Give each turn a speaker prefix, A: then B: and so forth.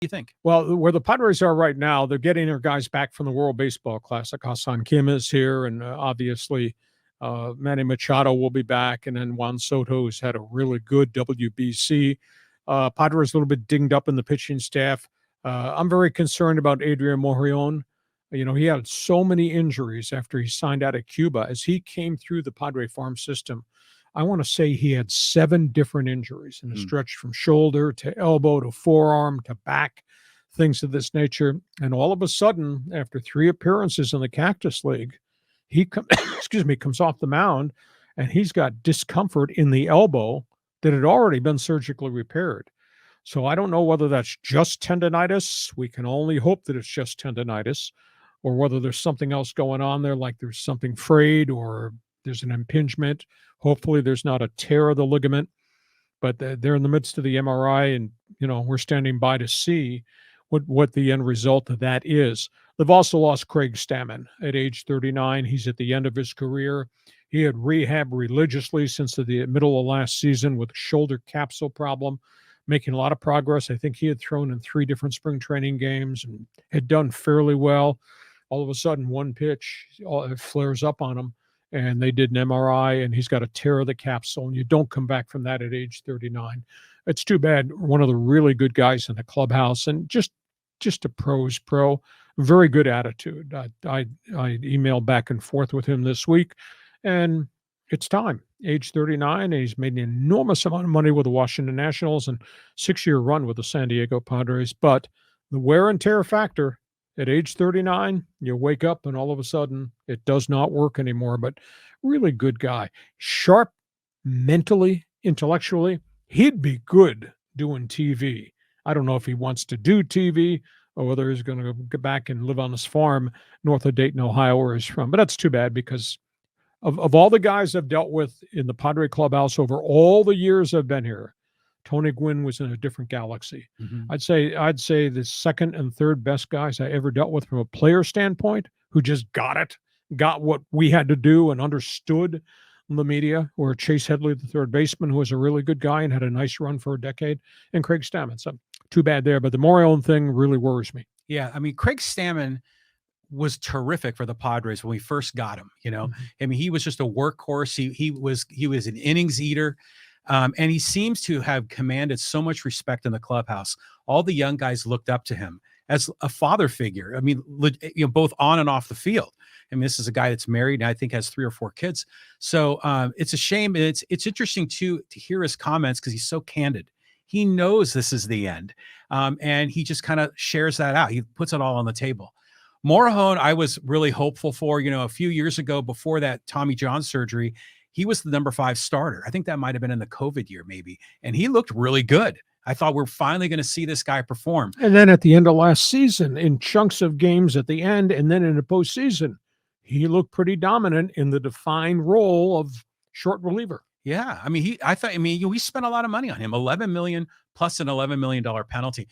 A: you think?
B: Well, where the Padres are right now, they're getting their guys back from the World Baseball Classic. Hassan Kim is here, and obviously Manny Machado will be back, and then Juan Soto has had a really good WBC. Padres a little bit dinged up in the pitching staff. I'm very concerned about Adrian Morejon. You know, he had so many injuries after he signed out of Cuba. As he came through the Padre farm system, I want to say he had 7 different injuries, and it stretched from shoulder to elbow to forearm to back, things of this nature. And all of a sudden, after 3 appearances in the Cactus League, he comes off the mound, and he's got discomfort in the elbow that had already been surgically repaired. So I don't know whether that's just tendonitis. We can only hope that it's just tendonitis, or whether there's something else going on there, like there's something frayed or there's an impingement. Hopefully there's not a tear of the ligament, but they're in the midst of the MRI, and, you know, we're standing by to see what the end result of that is. They've also lost Craig Stammen at age 39. He's at the end of his career. He had rehab religiously since the middle of last season with a shoulder capsule problem, making a lot of progress. I think he had thrown in 3 different spring training games and had done fairly well. All of a sudden, one pitch, it flares up on him, and they did an MRI, and he's got a tear of the capsule, and you don't come back from that at age 39. It's too bad. One of the really good guys in the clubhouse, and just a pro's pro, very good attitude. I emailed back and forth with him this week, and it's time. Age 39, and he's made an enormous amount of money with the Washington Nationals and 6-year run with the San Diego Padres. But the wear and tear factor, at age 39, you wake up and all of a sudden it does not work anymore. But really good guy. Sharp mentally, intellectually. He'd be good doing TV. I don't know if he wants to do TV or whether he's going to get back and live on his farm north of Dayton, Ohio, where he's from. But that's too bad, because of all the guys I've dealt with in the Padre clubhouse over all the years I've been here, Tony Gwynn was in a different galaxy. I'd say the second and third best guys I ever dealt with from a player standpoint, who just got what we had to do and understood the media, were Chase Headley, the third baseman, who was a really good guy and had a nice run for a decade, and Craig Stammen. So too bad there, but the Morejon thing really worries me.
A: Yeah, I mean, Craig Stammen was terrific for the Padres when we first got him. You know, I mean, he was just a workhorse. He was an innings eater. And he seems to have commanded so much respect in the clubhouse. All the young guys looked up to him as a father figure. I mean, you know, both on and off the field. I mean, this is a guy that's married and I think has 3 or 4 kids. So it's a shame. It's interesting to hear his comments, because he's so candid. He knows this is the end. And he just kind of shares that out. He puts it all on the table. Morejon, I was really hopeful for. You know, a few years ago, before that Tommy John surgery, he was the number 5 starter. I think that might have been in the COVID year, maybe. And he looked really good. I thought we're finally going to see this guy perform.
B: And then at the end of last season, in chunks of games at the end, and then in the postseason, he looked pretty dominant in the defined role of short reliever.
A: Yeah. I mean, we spent a lot of money on him, $11 million plus an $11 million penalty. So